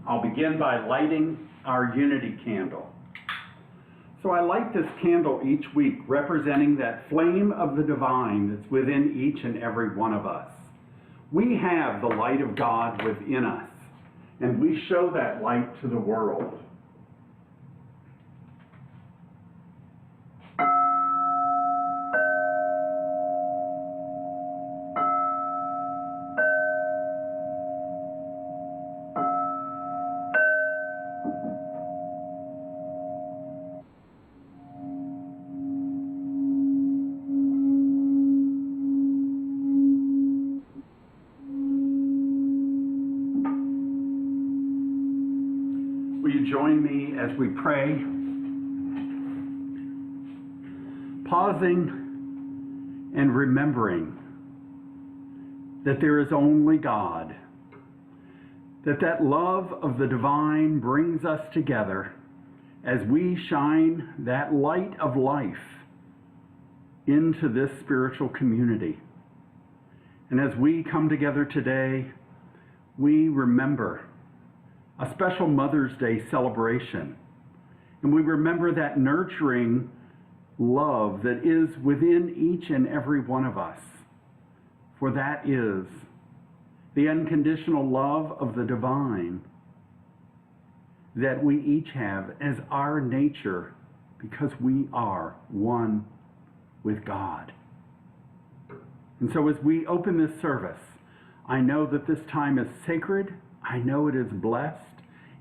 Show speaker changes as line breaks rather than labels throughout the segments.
I'll begin by lighting our unity candle. So I light this candle each week, representing that flame of the divine that's within each and every one of us. We have the light of God within us, and we show that light to the world. Will you join me as we pray? Pausing and remembering that there is only God, that love of the divine brings us together as we shine that light of life into this spiritual community. And as we come together today, we remember a special Mother's Day celebration. And we remember that nurturing love that is within each and every one of us. For that is the unconditional love of the divine that we each have as our nature, because we are one with God. And so as we open this service, I know that this time is sacred, I know it is blessed,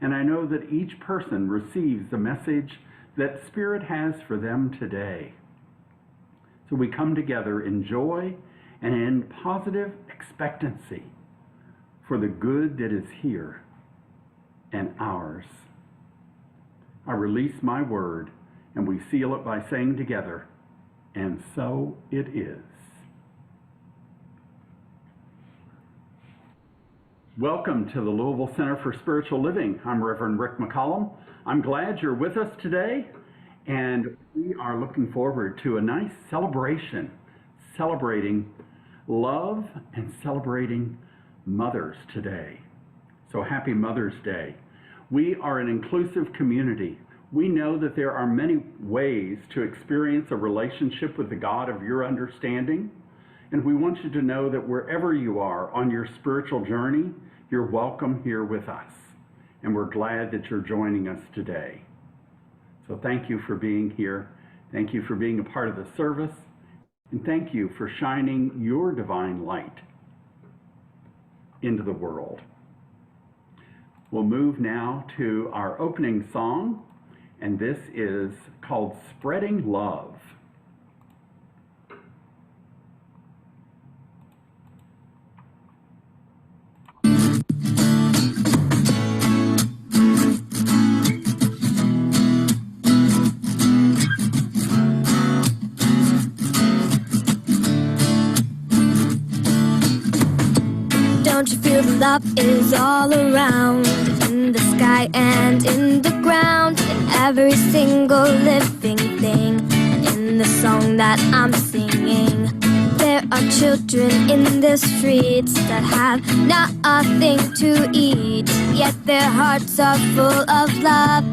and I know that each person receives the message that Spirit has for them today. So we come together in joy and in positive expectancy for the good that is here and ours. I release my word, and we seal it by saying together, and so it is. Welcome to the Louisville Center for Spiritual Living. I'm Reverend Rick McCollum. I'm glad you're with us today, and we are looking forward to a nice celebration, celebrating love and celebrating mothers today. So happy Mother's Day. We are an inclusive community. We know that there are many ways to experience a relationship with the God of your understanding. And we want you to know that wherever you are on your spiritual journey, you're welcome here with us. And we're glad that you're joining us today. So thank you for being here. Thank you for being a part of the service. And thank you for shining your divine light into the world. We'll move now to our opening song, and this is called Spreading Love.
Don't you feel the love is all around, in the sky and in the ground, in every single living thing, and in the song that I'm singing. There are children in the streets that have nothing to eat, yet their hearts are full of love.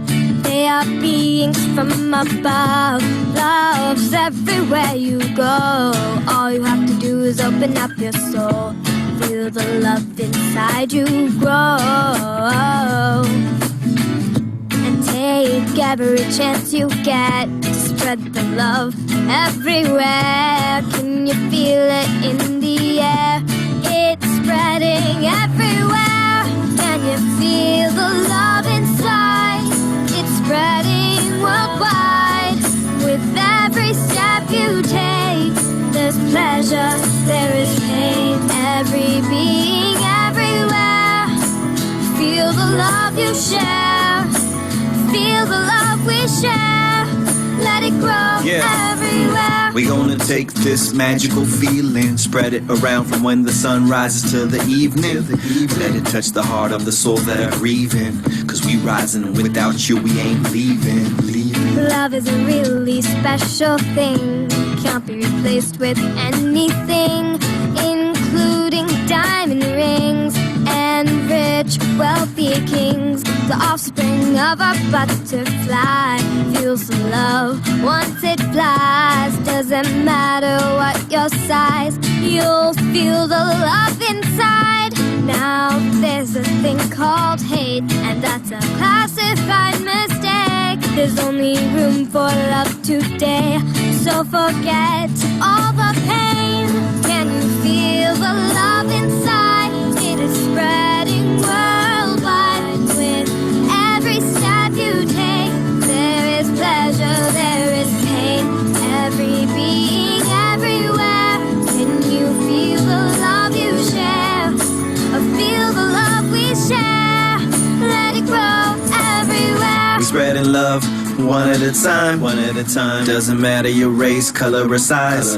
They are beings from above. Love's everywhere you go. All you have to do is open up your soul. Feel the love inside you grow, and take every chance you get to spread the love everywhere. Can you feel it in the air? It's spreading everywhere. Can you feel the love inside? It's spreading worldwide. With every step you take, there's pleasure, there is pain. Every being everywhere. Feel the love you share. Feel the love we share. Let it grow everywhere.
We gonna take this magical feeling, spread it around from when the sun rises to the evening. Let it touch the heart of the soul that are grieving, 'cause we rising and without you we ain't leaving.
Love is a really special thing. Can't be replaced with anything, including diamond rings and rich future wealthy kings. The offspring of a butterfly feels the love once it flies. Doesn't matter what your size, you'll feel the love inside. Now there's a thing called hate, and that's a classified mistake. There's only room for love today, so forget all the pain. Can you feel the love inside? It is spreading worldwide. With every step you take, there is pleasure, there is pain. Every being, everywhere. Can you feel the love you share? Or feel the love we share? Let it grow everywhere.
We spreading love one at a time, one at a time. Doesn't matter your race, color, or size.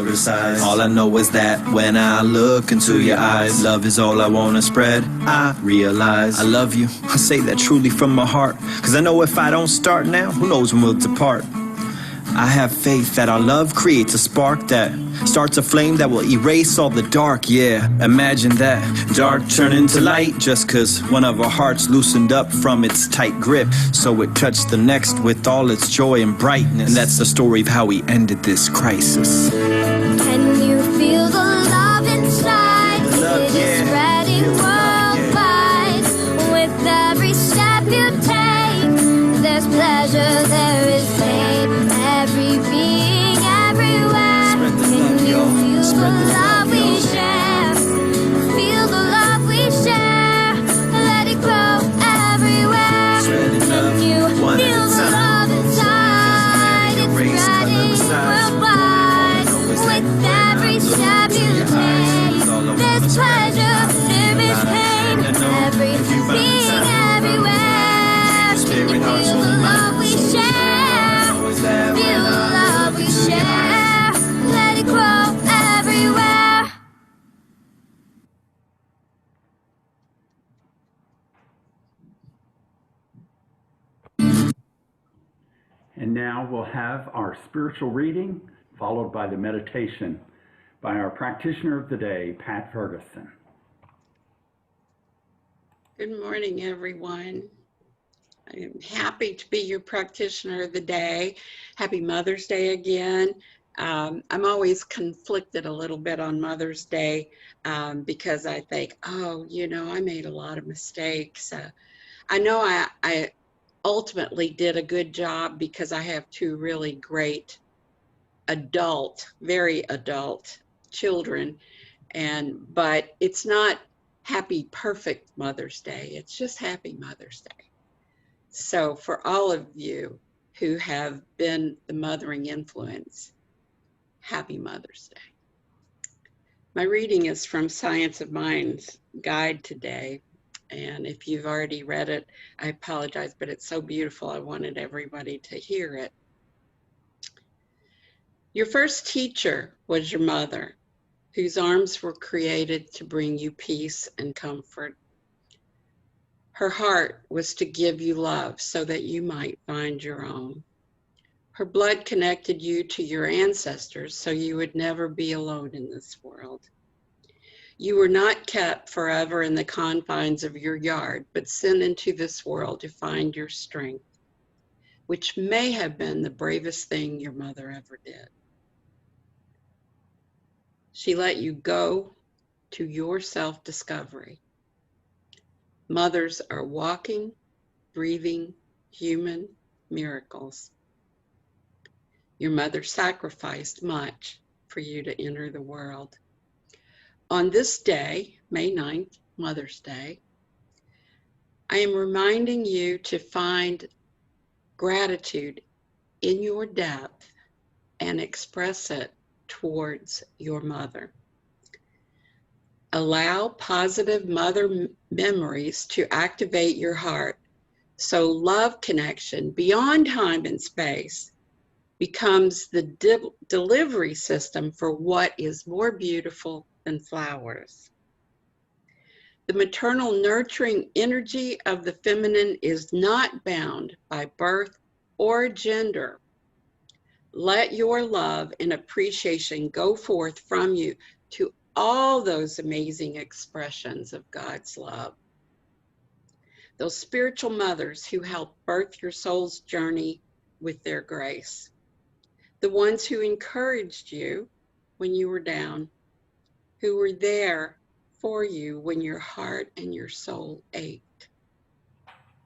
All I know is that when I look into your eyes, love is all I wanna spread. I realize I love you. I say that truly from my heart, 'cause I know if I don't start now, who knows when we'll depart. I have faith that our love creates a spark that starts a flame that will erase all the dark, yeah. Imagine that, dark turning to light, just 'cause one of our hearts loosened up from its tight grip, so it touched the next with all its joy and brightness. And that's the story of how we ended this crisis.
Can you feel the love inside? It is spreading worldwide. With every step you take, there's pleasure, there is pain. Every being, everywhere. Can you feel the love we share? Feel the love we share. Let it grow everywhere. Can you feel the love inside? It's spreading worldwide. With every step you take, there's pleasure, there is pain. Every being, everywhere. Can you feel the love we share? Feel the love we share. Let it grow everywhere.
And now we'll have our spiritual reading, followed by the meditation by our practitioner of the day, Pat Ferguson.
Good morning, everyone. I am happy to be your practitioner of the day. Happy Mother's Day again. I'm always conflicted a little bit on Mother's Day because I think, oh, you know, I made a lot of mistakes. I know I ultimately did a good job because I have two really great very adult children, but it's not happy, perfect Mother's Day. It's just happy Mother's Day. So for all of you who have been the mothering influence, happy Mother's Day. My reading is from Science of Mind's guide today. And if you've already read it, I apologize, but it's so beautiful. I wanted everybody to hear it. Your first teacher was your mother, whose arms were created to bring you peace and comfort. Her heart was to give you love so that you might find your own. Her blood connected you to your ancestors so you would never be alone in this world. You were not kept forever in the confines of your yard, but sent into this world to find your strength, which may have been the bravest thing your mother ever did. She let you go to your self-discovery. Mothers are walking, breathing, human miracles. Your mother sacrificed much for you to enter the world. On this day, May 9th, Mother's Day, I am reminding you to find gratitude in your depth and express it towards your mother. Allow positive mother memories to activate your heart so love connection beyond time and space becomes the delivery system for what is more beautiful than flowers. The maternal nurturing energy of the feminine is not bound by birth or gender. Let your love and appreciation go forth from you to all those amazing expressions of God's love. those spiritual mothers who helped birth your soul's journey with their grace, the ones who encouraged you when you were down, who were there for you when your heart and your soul ached,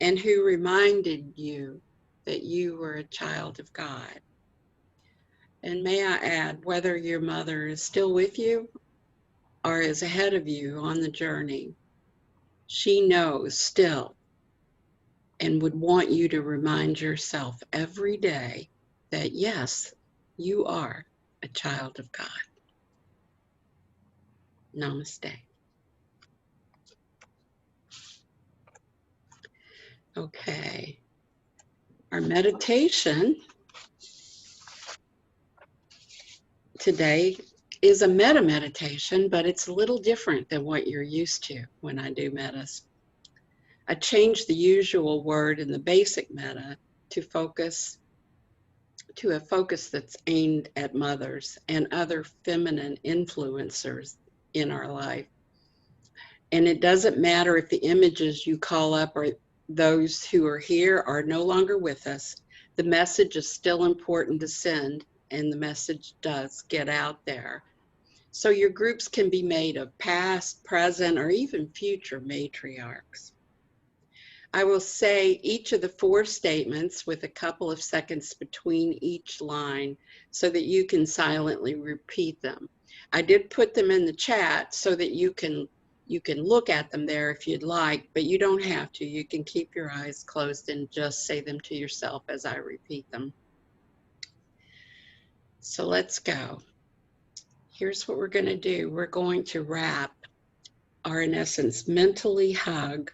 and who reminded you that you were a child of God. And may I add, whether your mother is still with you or is ahead of you on the journey, she knows still and would want you to remind yourself every day that yes, you are a child of God. Namaste. Okay, our meditation today is a metta meditation, but it's a little different than what you're used to when I do mettas. I changed the usual word in the basic metta to a focus that's aimed at mothers and other feminine influencers in our life. And it doesn't matter if the images you call up or those who are here are no longer with us. The message is still important to send, and the message does get out there. So your groups can be made of past, present, or even future matriarchs. I will say each of the 4 statements with a couple of seconds between each line so that you can silently repeat them. I did put them in the chat so that you can look at them there if you'd like, but you don't have to. You can keep your eyes closed and just say them to yourself as I repeat them. So let's go. Here's what we're going to do. We're going to wrap, or in essence, mentally hug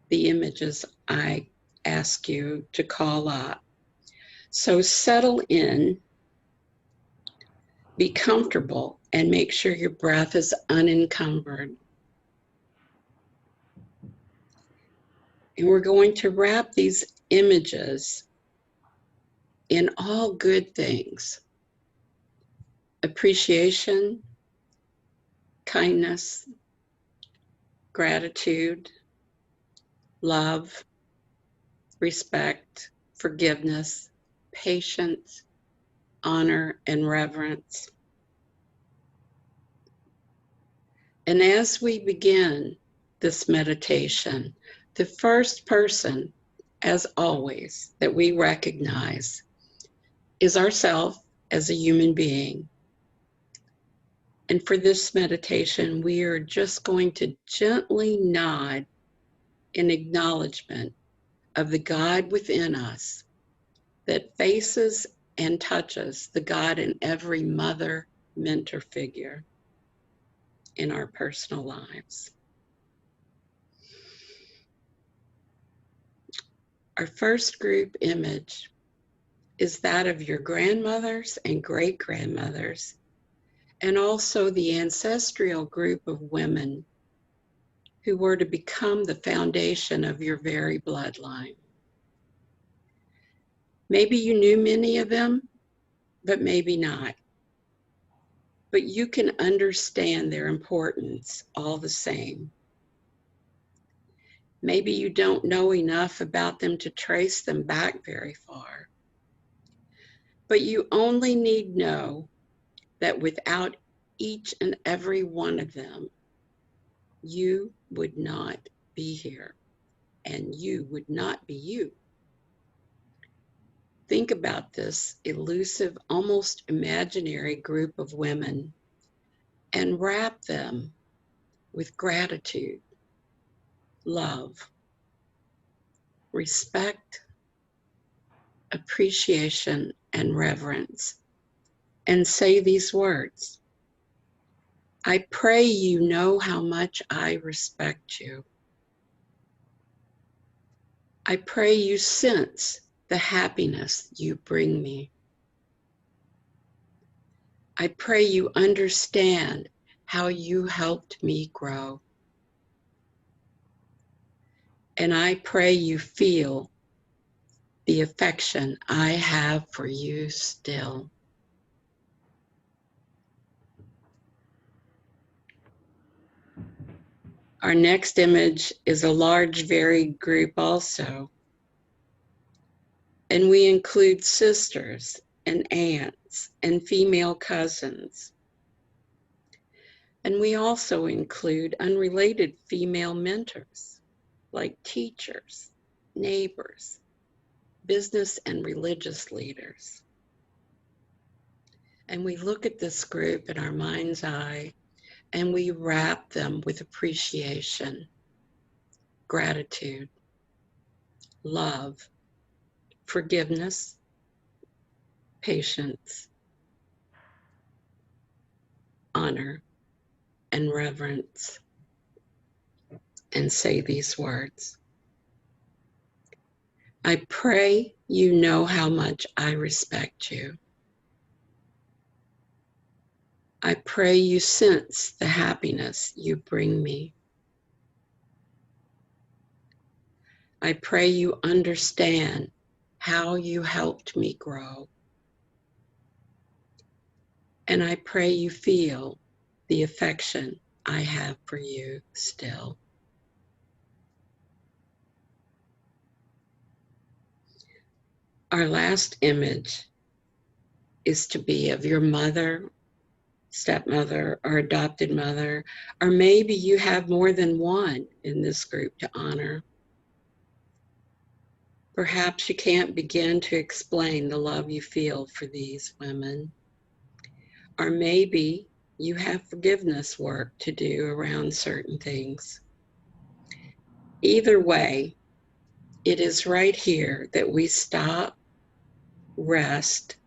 the images I ask you to call up. So settle in, be comfortable, and make sure your breath is unencumbered. And we're going to wrap these images in all good things: appreciation, kindness, gratitude, love, respect, forgiveness, patience, honor, and reverence. And as we begin this meditation, the first person, as always, that we recognize is ourselves as a human being. And for this meditation, we are just going to gently nod in acknowledgement of the God within us that faces and touches the God in every mother, mentor figure in our personal lives. Our first group image is that of your grandmothers and great-grandmothers, and also the ancestral group of women who were to become the foundation of your very bloodline. Maybe you knew many of them, but maybe not. But you can understand their importance all the same. Maybe you don't know enough about them to trace them back very far. But you only need know that without each and every one of them, you would not be here, and you would not be you. Think about this elusive, almost imaginary group of women and wrap them with gratitude, love, respect, appreciation, and reverence, and say these words. I pray you know how much I respect you. I pray you sense the happiness you bring me. I pray you understand how you helped me grow. And I pray you feel the affection I have for you still. Our next image is a large, varied group also. And we include sisters and aunts and female cousins. And we also include unrelated female mentors, like teachers, neighbors, business and religious leaders. And we look at this group in our mind's eye, and we wrap them with appreciation, gratitude, love, forgiveness, patience, honor, and reverence, and say these words. I pray you know how much I respect you. I pray you sense the happiness you bring me. I pray you understand how you helped me grow. And I pray you feel the affection I have for you still. Our last image is to be of your mother, stepmother, or adopted mother, or maybe you have more than one in this group to honor. Perhaps you can't begin to explain the love you feel for these women. Or maybe you have forgiveness work to do around certain things. Either way, it is right here that we stop, rest,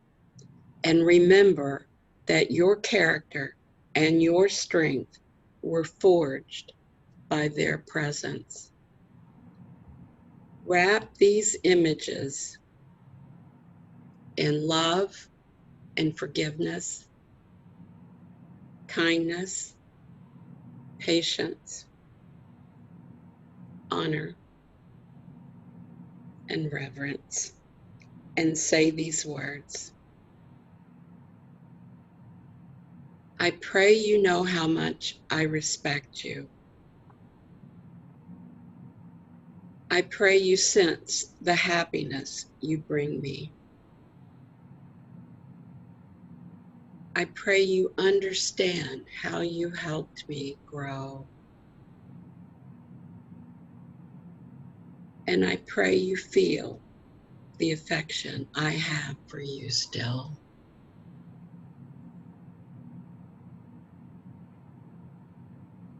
and remember that your character and your strength were forged by their presence. Wrap these images in love and forgiveness, kindness, patience, honor, and reverence, and say these words. I pray you know how much I respect you. I pray you sense the happiness you bring me. I pray you understand how you helped me grow. And I pray you feel the affection I have for you still.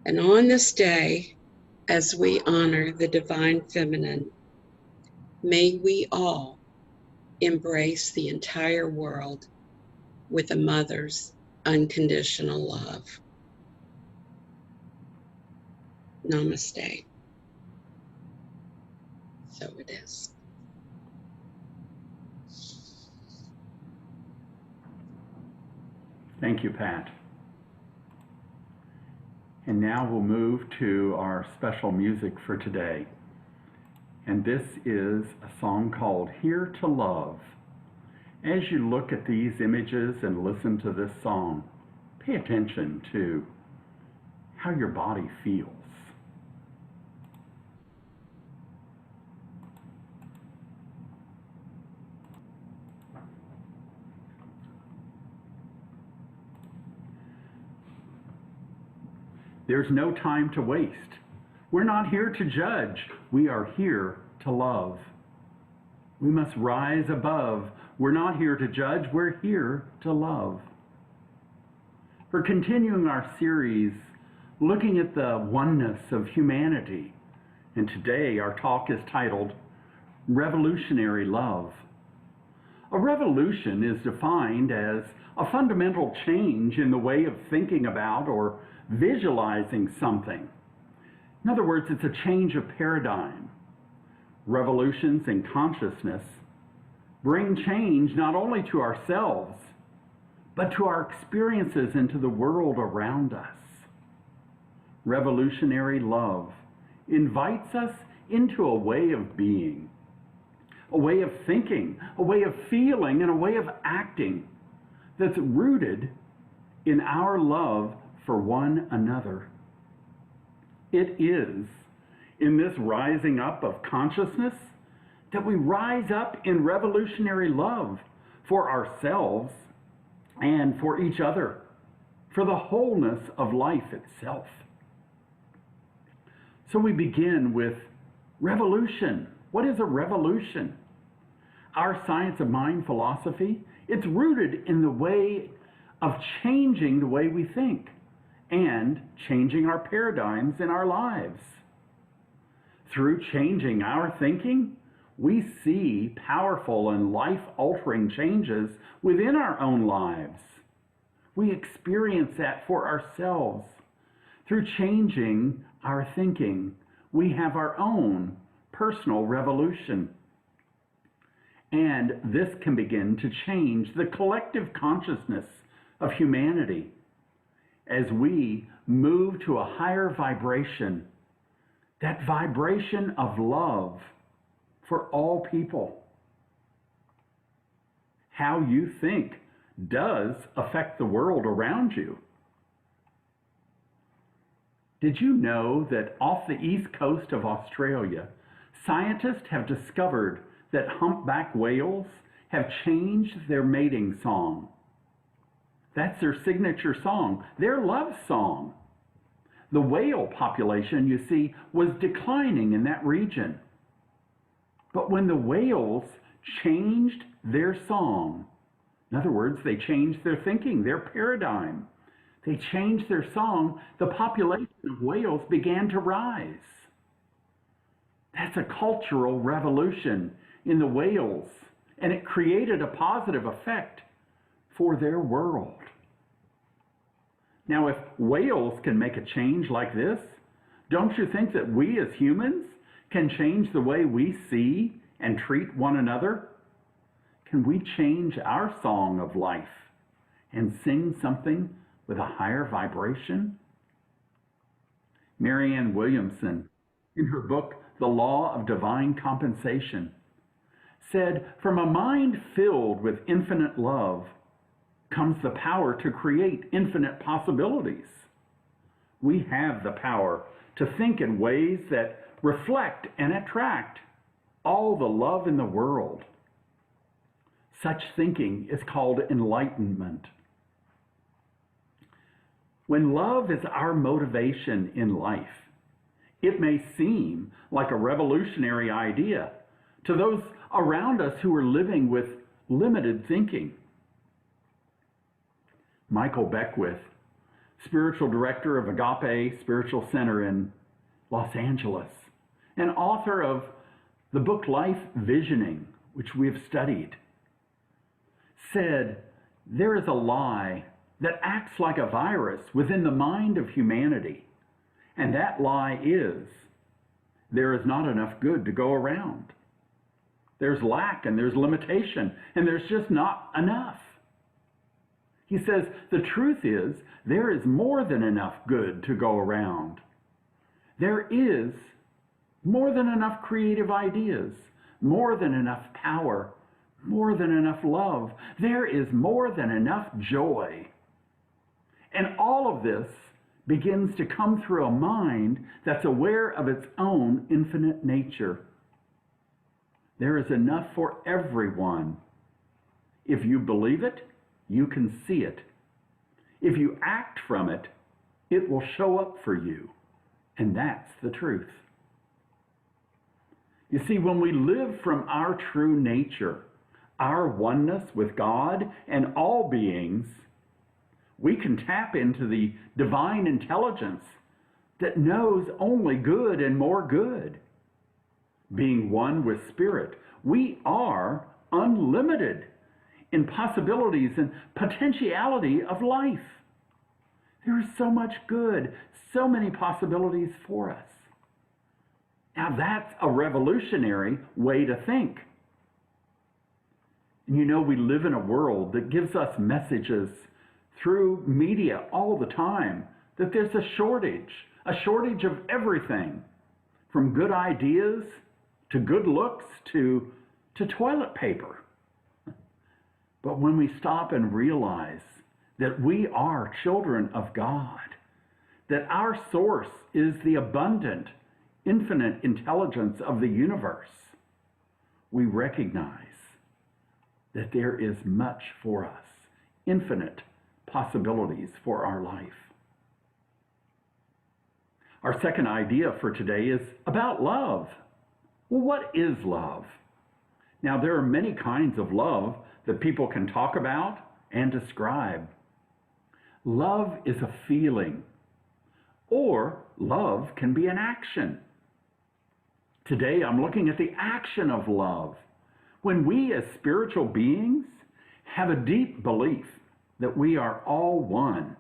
And on this day, as we honor the divine feminine, may we all embrace the entire world with a mother's unconditional love. Namaste. So it is.
Thank you, Pat. And now we'll move to our special music for today. And this is a song called Here to Love. As you look at these images and listen to this song, pay attention to how your body feels. There's no time to waste. We're not here to judge. We are here to love. We must rise above. We're not here to judge. We're here to love. We're continuing our series looking at the oneness of humanity. And today our talk is titled Revolutionary Love. A revolution is defined as a fundamental change in the way of thinking about or visualizing something. In other words, it's a change of paradigm. Revolutions in consciousness bring change not only to ourselves, but to our experiences and to the world around us. Revolutionary love invites us into a way of being, a way of thinking, a way of feeling, and a way of acting that's rooted in our love for one another. It is in this rising up of consciousness that we rise up in revolutionary love for ourselves and for each other, for the wholeness of life itself. So we begin with revolution. What is a revolution? Our science of mind philosophy, it's rooted in the way of changing the way we think and changing our paradigms in our lives. Through changing our thinking, we see powerful and life-altering changes within our own lives. We experience that for ourselves. Through changing our thinking, we have our own personal revolution. And this can begin to change the collective consciousness of humanity as we move to a higher vibration, that vibration of love for all people. How you think does affect the world around you. Did you know that off the east coast of Australia, scientists have discovered that humpback whales have changed their mating song? That's their signature song, their love song. The whale population, you see, was declining in that region. But when the whales changed their song, in other words, they changed their thinking, their paradigm, they changed their song, the population of whales began to rise. That's a cultural revolution in the whales, and it created a positive effect for their world. Now, if whales can make a change like this, don't you think that we as humans can change the way we see and treat one another? Can we change our song of life and sing something with a higher vibration? Marianne Williamson, in her book, The Law of Divine Compensation, said, "From a mind filled with infinite love comes the power to create infinite possibilities." We have the power to think in ways that reflect and attract all the love in the world. Such thinking is called enlightenment. When love is our motivation in life, it may seem like a revolutionary idea to those around us who are living with limited thinking. Michael Beckwith, spiritual director of Agape Spiritual Center in Los Angeles, and author of the book Life Visioning, which we have studied, said, "There is a lie that acts like a virus within the mind of humanity, and that lie is there is not enough good to go around. There's lack and there's limitation, and there's just not enough." He says, the truth is there is more than enough good to go around. There is more than enough creative ideas, more than enough power, more than enough love. There is more than enough joy. And all of this begins to come through a mind that's aware of its own infinite nature. There is enough for everyone. If you believe it, you can see it. If you act from it, it will show up for you. And that's the truth. You see, when we live from our true nature, our oneness with God and all beings, we can tap into the divine intelligence that knows only good and more good. Being one with Spirit, we are unlimited in possibilities and potentiality of life. There is so much good, so many possibilities for us. Now that's a revolutionary way to think. And you know, we live in a world that gives us messages through media all the time that there's a shortage of everything, from good ideas to good looks to toilet paper. But when we stop and realize that we are children of God, that our source is the abundant, infinite intelligence of the universe, we recognize that there is much for us, infinite possibilities for our life. Our second idea for today is about love. Well, what is love? Now, there are many kinds of love that people can talk about and describe. Love is a feeling, or love can be an action. Today, I'm looking at the action of love. When we as spiritual beings have a deep belief that we are all one,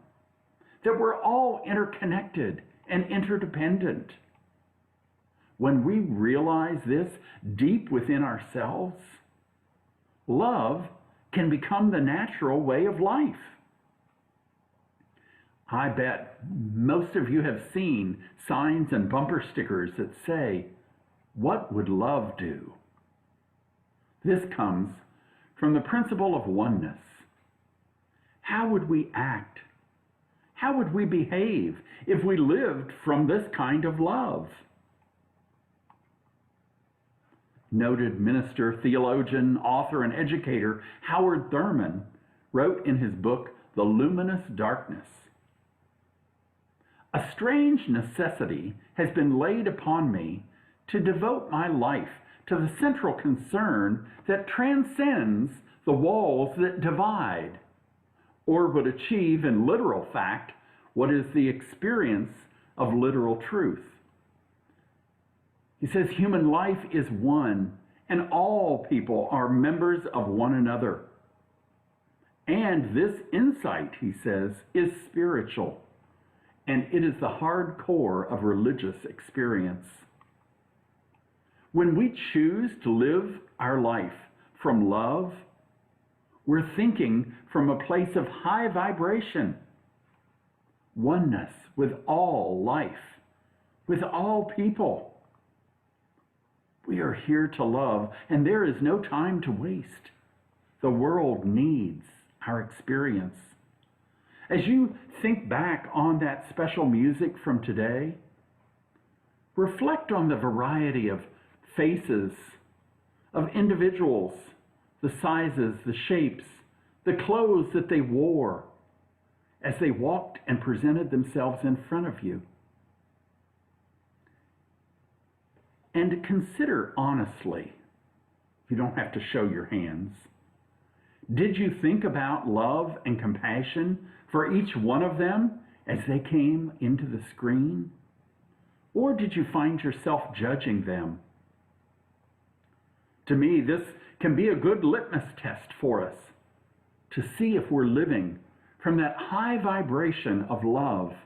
that we're all interconnected and interdependent. When we realize this deep within ourselves, love can become the natural way of life. I bet most of you have seen signs and bumper stickers that say, "What would love do?" This comes from the principle of oneness. How would we act? How would we behave if we lived from this kind of love? Noted minister, theologian, author, and educator Howard Thurman wrote in his book, The Luminous Darkness, "A strange necessity has been laid upon me to devote my life to the central concern that transcends the walls that divide, or would achieve in literal fact what is the experience of literal truth." He says human life is one, and all people are members of one another. And this insight, he says, is spiritual, and it is the hard core of religious experience. When we choose to live our life from love, we're thinking from a place of high vibration, oneness with all life, with all people. We are here to love, and there is no time to waste. The world needs our experience. As you think back on that special music from today, reflect on the variety of faces, of individuals, the sizes, the shapes, the clothes that they wore as they walked and presented themselves in front of you. And consider honestly, you don't have to show your hands, did you think about love and compassion for each one of them as they came into the screen? Or did you find yourself judging them? To me, this can be a good litmus test for us to see if we're living from that high vibration of love,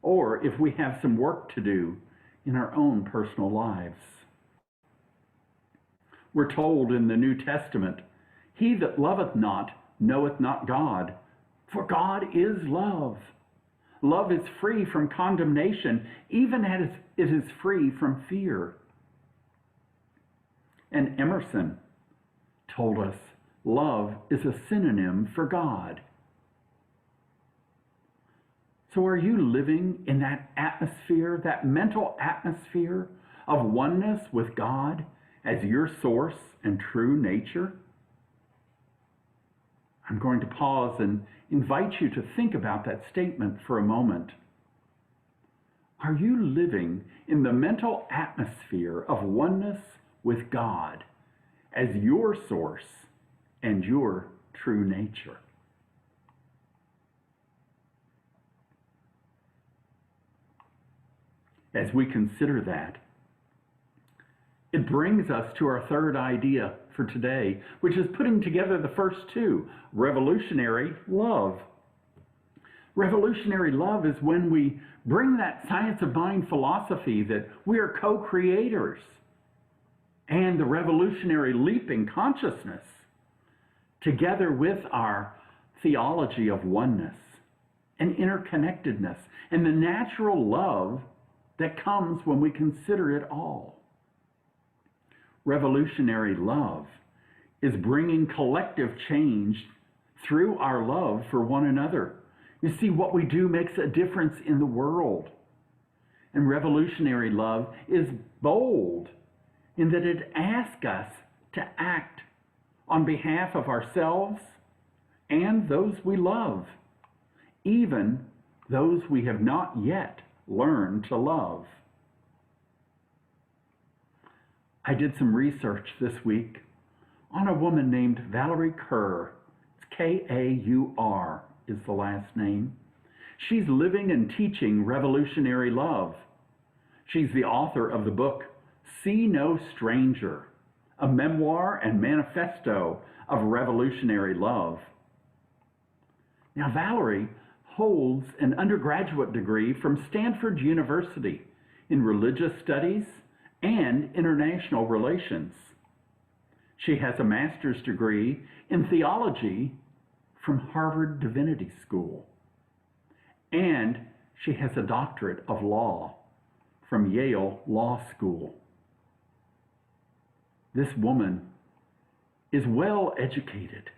or if we have some work to do in our own personal lives. We're told in the New Testament, "He that loveth not knoweth not God, for God is love. Love is free from condemnation, even as it is free from fear." And Emerson told us love is a synonym for God. So are you living in that atmosphere, that mental atmosphere of oneness with God as your source and true nature? I'm going to pause and invite you to think about that statement for a moment. Are you living in the mental atmosphere of oneness with God as your source and your true nature? As we consider that, it brings us to our third idea for today, which is putting together the first two, revolutionary love. Revolutionary love is when we bring that science of mind philosophy that we are co-creators and the revolutionary leap in consciousness together with our theology of oneness and interconnectedness and the natural love that comes when we consider it all. Revolutionary love is bringing collective change through our love for one another. You see, what we do makes a difference in the world. And revolutionary love is bold in that it asks us to act on behalf of ourselves and those we love, even those we have not yet learned to love. I did some research this week on a woman named Valerie Kerr. It's K-A-U-R is the last name. She's living and teaching revolutionary love. She's the author of the book, See No Stranger, a memoir and manifesto of revolutionary love. Now, Valerie holds an undergraduate degree from Stanford University in religious studies and international relations. She has a master's degree in theology from Harvard Divinity School. And she has a doctorate of law from Yale Law School. This woman is well educated.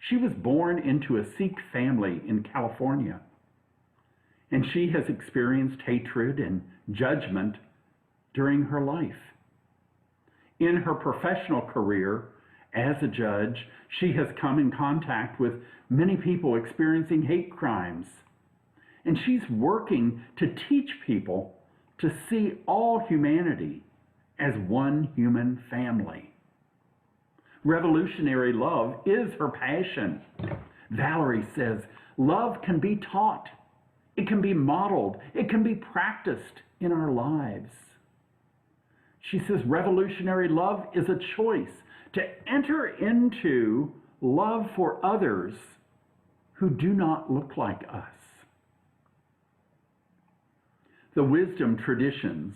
She was born into a Sikh family in California, and she has experienced hatred and judgment during her life. In her professional career as a judge, she has come in contact with many people experiencing hate crimes, and she's working to teach people to see all humanity as one human family. Revolutionary love is her passion. Valerie says, love can be taught, it can be modeled, it can be practiced in our lives. She says revolutionary love is a choice to enter into love for others who do not look like us. The wisdom traditions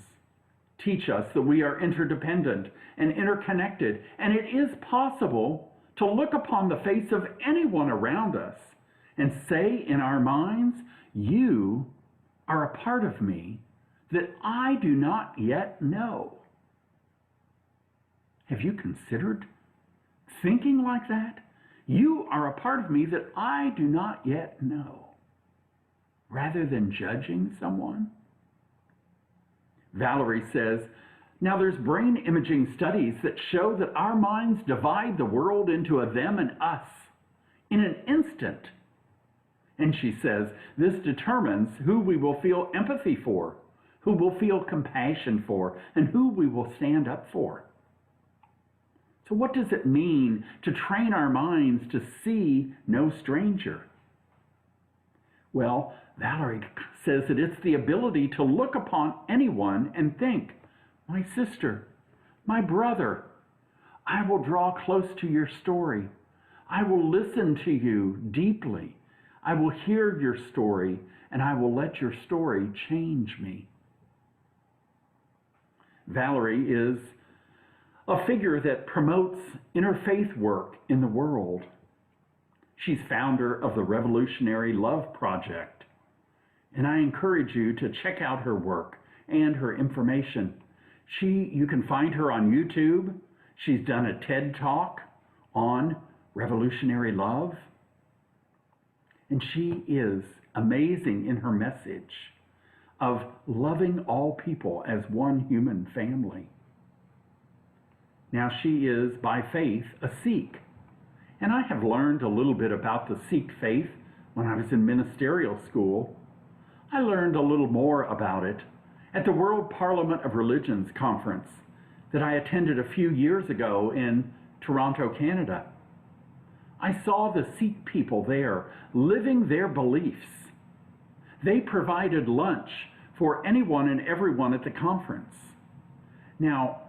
teach us that we are interdependent and interconnected, and it is possible to look upon the face of anyone around us and say in our minds, you are a part of me that I do not yet know. Have you considered thinking like that? You are a part of me that I do not yet know, rather than judging someone. Valerie says, now there's brain imaging studies that show that our minds divide the world into a them and us in an instant. And she says, this determines who we will feel empathy for, who will feel compassion for, and who we will stand up for. So what does it mean to train our minds to see no stranger? Well, Valerie says that it's the ability to look upon anyone and think, my sister, my brother, I will draw close to your story. I will listen to you deeply. I will hear your story, and I will let your story change me. Valerie is a figure that promotes interfaith work in the world. She's founder of the Revolutionary Love Project, and I encourage you to check out her work and her information. You can find her on YouTube. She's done a TED Talk on revolutionary love, and she is amazing in her message of loving all people as one human family. Now, she is, by faith, a Sikh. And I have learned a little bit about the Sikh faith when I was in ministerial school. I learned a little more about it at the World Parliament of Religions conference that I attended a few years ago in Toronto, Canada. I saw the Sikh people there living their beliefs. They provided lunch for anyone and everyone at the conference. Now,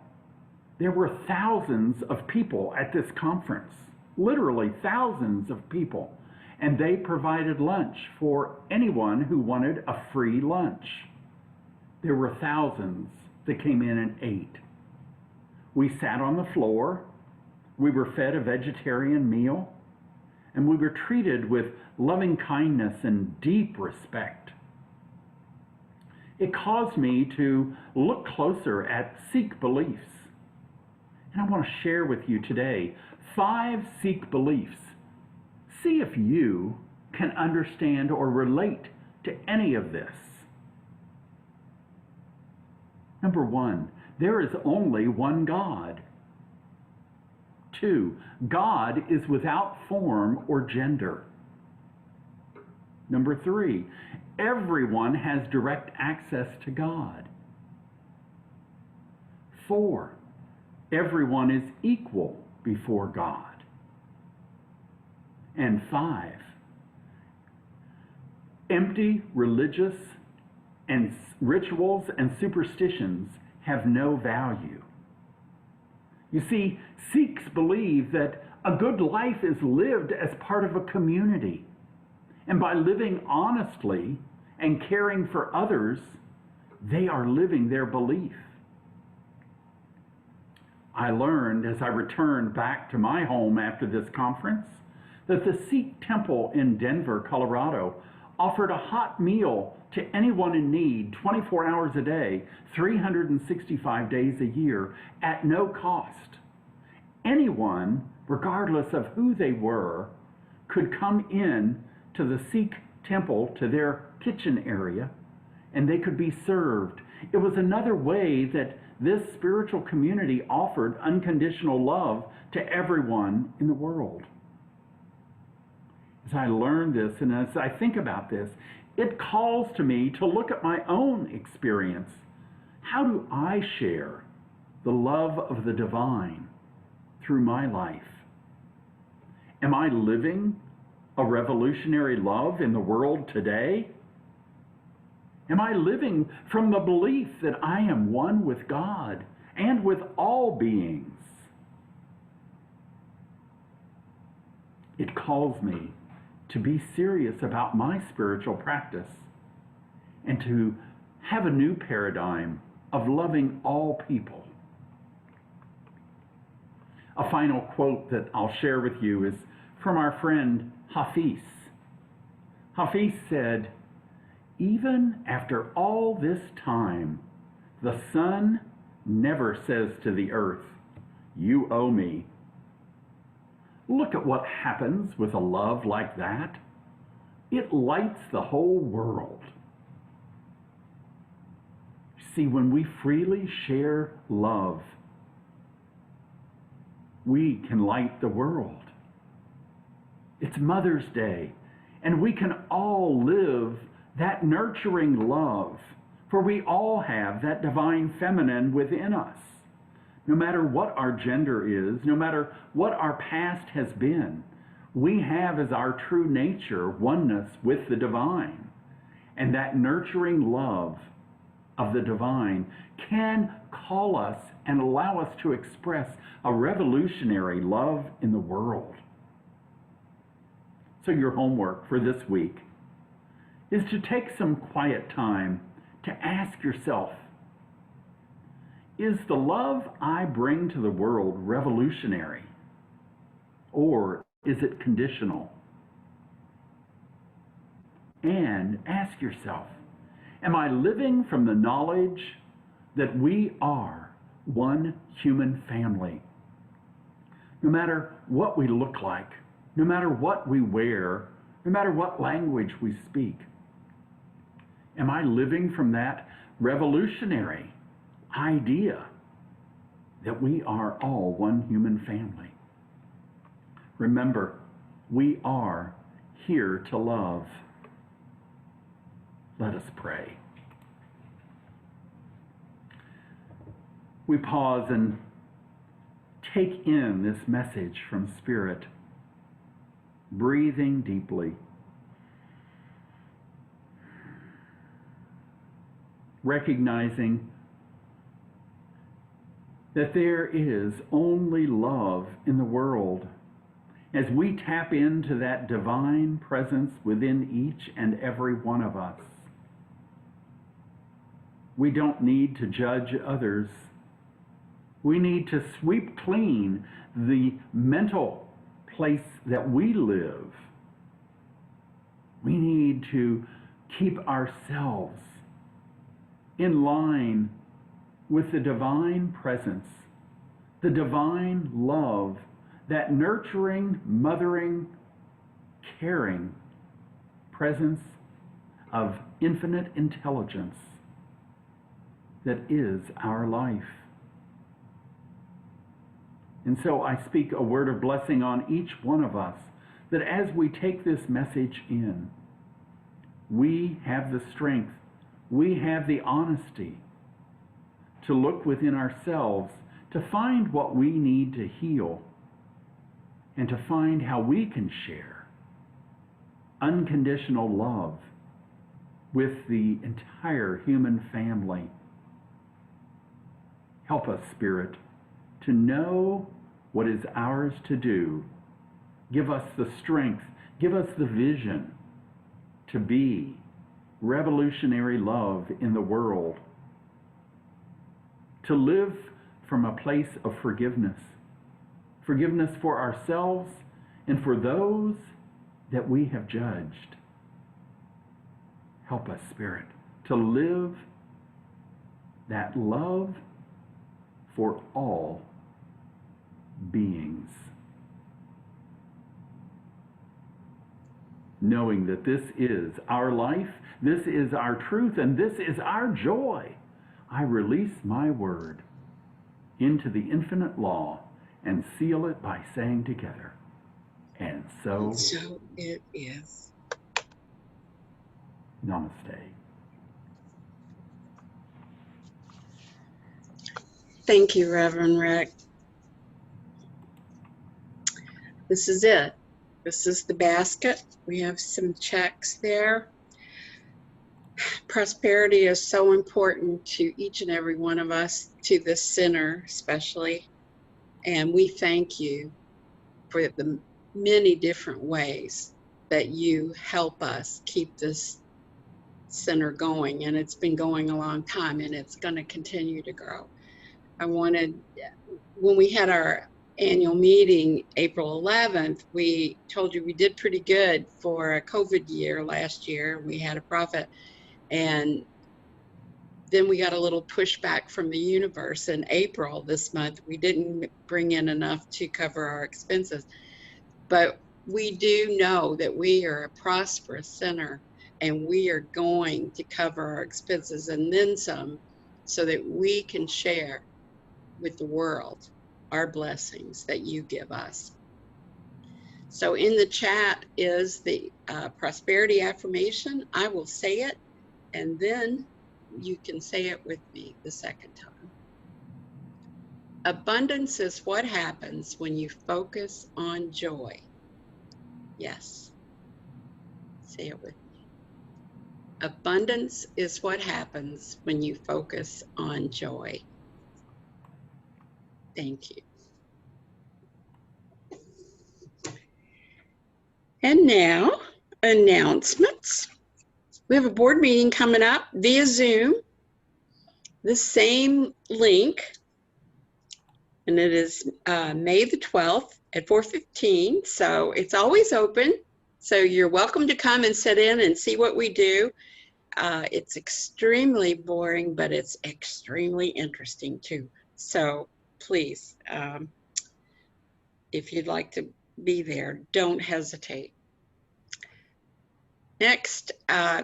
there were thousands of people at this conference, literally thousands of people, and they provided lunch for anyone who wanted a free lunch. There were thousands that came in and ate. We sat on the floor, we were fed a vegetarian meal, and we were treated with loving kindness and deep respect. It caused me to look closer at Sikh beliefs. And I want to share with you today 5 Sikh beliefs. See if you can understand or relate to any of this. Number one, there is only one God. 2, God is without form or gender. Number 3, everyone has direct access to God. 4, everyone is equal before God. And 5, empty religious and rituals and superstitions have no value. You see, Sikhs believe that a good life is lived as part of a community. And by living honestly and caring for others, they are living their belief. I learned as I returned back to my home after this conference that the Sikh temple in Denver, Colorado, offered a hot meal to anyone in need 24 hours a day, 365 days a year, at no cost. Anyone, regardless of who they were, could come in to the Sikh temple, to their kitchen area, and they could be served. It was another way that this spiritual community offered unconditional love to everyone in the world. As I learn this and as I think about this, it calls to me to look at my own experience. How do I share the love of the divine through my life? Am I living a revolutionary love in the world today? Am I living from the belief that I am one with God and with all beings? It calls me to be serious about my spiritual practice and to have a new paradigm of loving all people. A final quote that I'll share with you is from our friend Hafiz. Hafiz said, "Even after all this time, the sun never says to the earth, 'You owe me.' Look at what happens with a love like that. It lights the whole world." See, when we freely share love, we can light the world. It's Mother's Day, and we can all live that nurturing love, for we all have that divine feminine within us. No matter what our gender is, no matter what our past has been, we have as our true nature oneness with the divine. And that nurturing love of the divine can call us and allow us to express a revolutionary love in the world. So your homework for this week is to take some quiet time to ask yourself, is the love I bring to the world revolutionary, or is it conditional? And ask yourself, am I living from the knowledge that we are one human family? No matter what we look like, no matter what we wear, no matter what language we speak, am I living from that revolutionary idea that we are all one human family? Remember, we are here to love. Let us pray. We pause and take in this message from Spirit, breathing deeply, recognizing that there is only love in the world. As we tap into that divine presence within each and every one of us, we don't need to judge others. We need to sweep clean the mental place that we live. We need to keep ourselves in line with the divine presence, the divine love, that nurturing, mothering, caring presence of infinite intelligence that is our life. And so I speak a word of blessing on each one of us, that as we take this message in, we have the strength, we have the honesty to look within ourselves, to find what we need to heal, and to find how we can share unconditional love with the entire human family. Help us, Spirit, to know what is ours to do. Give us the strength, give us the vision to be revolutionary love in the world, to live from a place of forgiveness, forgiveness for ourselves and for those that we have judged. Help us, Spirit, to live that love for all beings, knowing that this is our life, this is our truth, and this is our joy. I release my word into the infinite law and seal it by saying together, and so
it is.
Namaste.
Thank you, Reverend Rick. This is it. This is the basket. We have some checks there. Prosperity is so important to each and every one of us, to the sinner especially. And we thank you for the many different ways that you help us keep this center going. And it's been going a long time, and it's going to continue to grow. When we had our annual meeting April 11th, we told you we did pretty good for a COVID year last year. We had a profit, and then we got a little pushback from the universe in April this month. We didn't bring in enough to cover our expenses, but we do know that we are a prosperous center, and we are going to cover our expenses and then some, so that we can share with the world our blessings that you give us. So in the chat is the prosperity affirmation. I will say it, and then you can say it with me the second time. Abundance is what happens when you focus on joy. Yes. Say it with me. Abundance is what happens when you focus on joy. Thank you. And now, announcements. We have a board meeting coming up via Zoom, the same link, and it is May the 12th at 4:15, so it's always open. So you're welcome to come and sit in and see what we do. It's extremely boring, but it's extremely interesting too. So please, if you'd like to be there, don't hesitate. Next,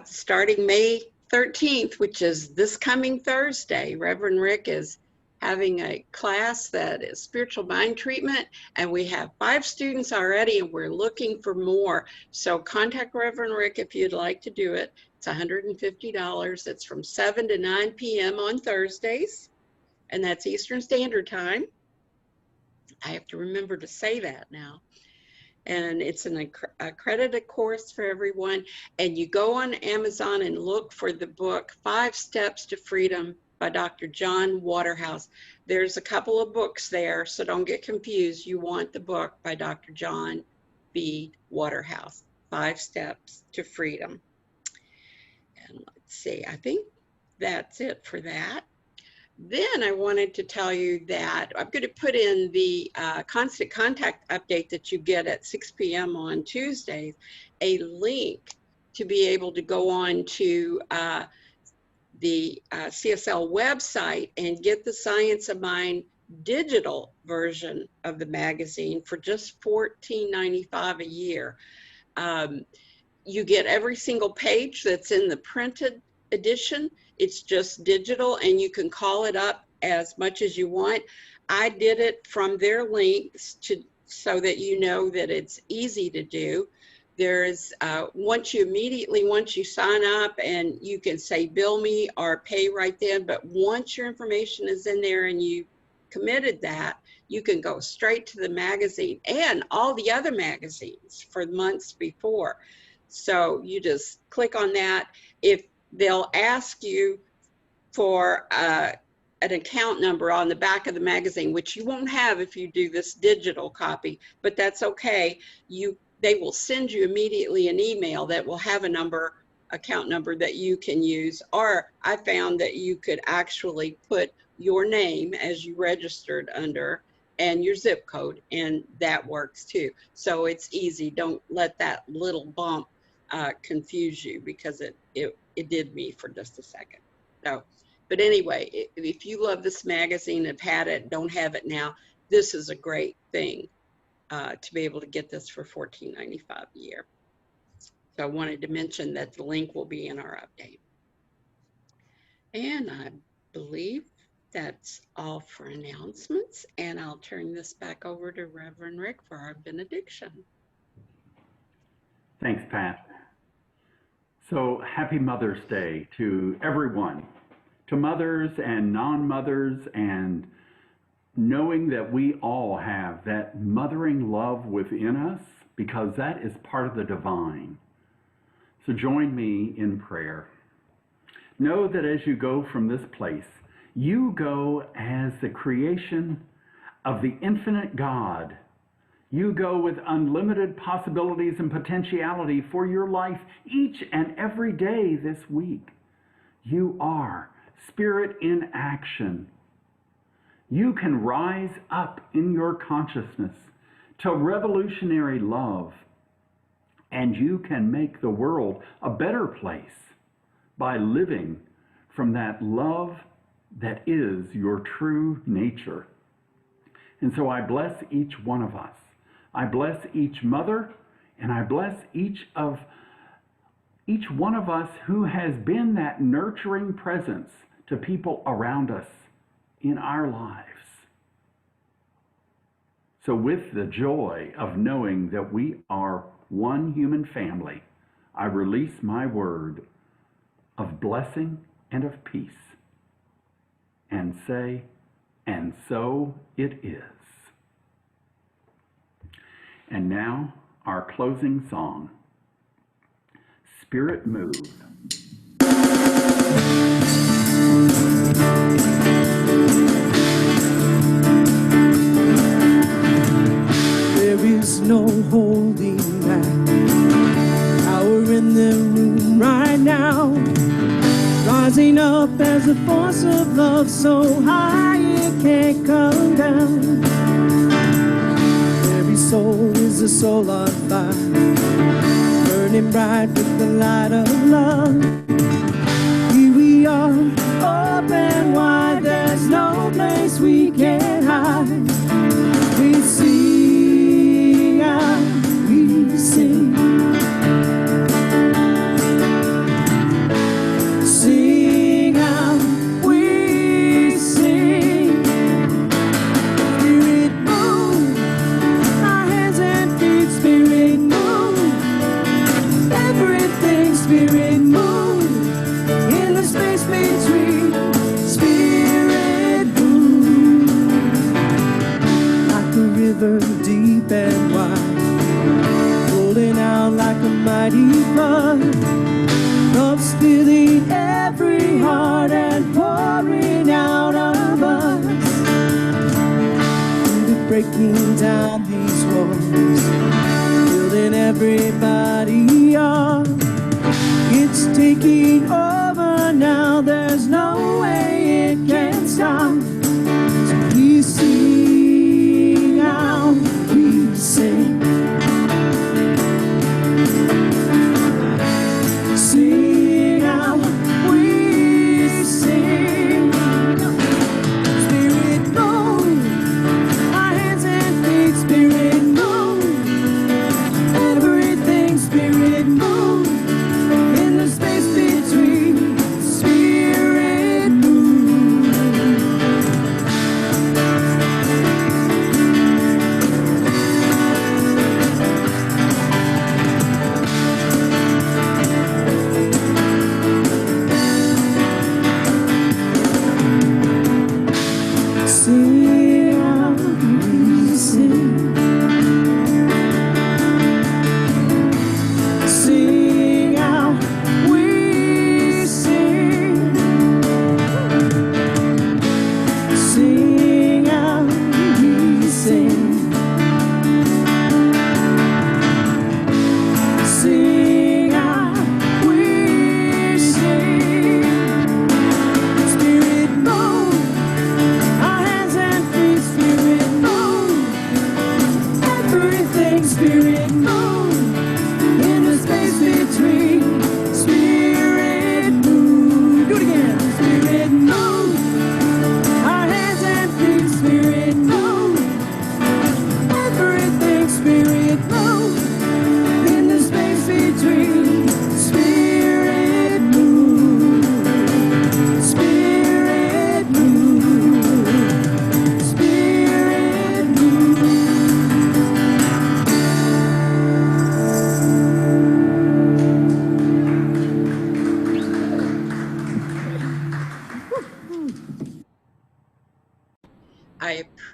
starting May 13th, which is this coming Thursday, Reverend Rick is having a class that is spiritual mind treatment, and we have 5 students already, and we're looking for more. So contact Reverend Rick if you'd like to do it. It's $150. It's from 7 to 9 p.m. on Thursdays, and that's Eastern Standard Time. I have to remember to say that now. And it's an accredited course for everyone. And you go on Amazon and look for the book, 5 Steps to Freedom by Dr. John Waterhouse. There's a couple of books there, so don't get confused. You want the book by Dr. John B. Waterhouse, 5 Steps to Freedom. And let's see, I think that's it for that. Then I wanted to tell you that I'm going to put in the constant contact update that you get at 6 p.m. on Tuesdays, a link to be able to go on to the CSL website and get the Science of Mind digital version of the magazine for just $14.95 a year. you get every single page that's in the printed edition. It's just digital, and you can call it up as much as you want. I did it from their links so that you know that it's easy to do. There's once you sign up, and you can say bill me or pay right then, but once your information is in there and you committed that, you can go straight to the magazine and all the other magazines for months before. So you just click on that. If they'll ask you for an account number on the back of the magazine, which you won't have if you do this digital copy, but that's okay. They will send you immediately an email that will have a account number that you can use. Or I found that you could actually put your name as you registered under and your zip code, and that works too. So it's easy. Don't let that little bump confuse you, because it did me for just a second. So, but anyway, if you love this magazine, have had it, don't have it now, this is a great thing to be able to get this for $14.95 a year. So I wanted to mention that the link will be in our update. And I believe that's all for announcements, and I'll turn this back over to Reverend Rick for our benediction.
Thanks, Pat. So happy Mother's Day to everyone, to mothers and non-mothers, and knowing that we all have that mothering love within us, because that is part of the divine. So join me in prayer. Know that as you go from this place, you go as the creation of the infinite God. You go with unlimited possibilities and potentiality for your life each and every day this week. You are spirit in action. You can rise up in your consciousness to revolutionary love, and you can make the world a better place by living from that love that is your true nature. And so I bless each one of us. I bless each mother, and I bless each one of us who has been that nurturing presence to people around us in our lives. So with the joy of knowing that we are one human family, I release my word of blessing and of peace, and say, and so it is. And now, our closing song, Spirit Move.
There is no holding back, power in the room right now, rising up as a force of love so high it can't come down. Every soul is a soul on fire, burning bright with the light of love. Here we are, open wide, there's no place we can't hide. We sing out, we sing. Sing out, we sing. Spirit move, our hands and feet, spirit move. Everything, spirit move. In the space between, spirit move. Like a river deep and wide, rolling out like a mighty flood, love's filling every heart and pouring out of us. We're breaking down these walls, building everybody up. It's taking over now, there's no way it can stop. So we sing out, we sing. Sing out, we sing. Spirit move, our hands and feet, spirit move. Everything, spirit move.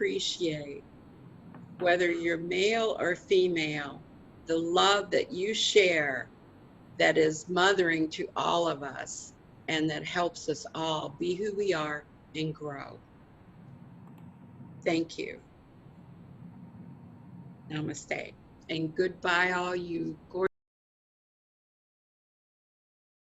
appreciate, whether you're male or female, the love that you share that is mothering to all of us and that helps us all be who we are and grow. Thank you. Namaste. And goodbye, all you gorgeous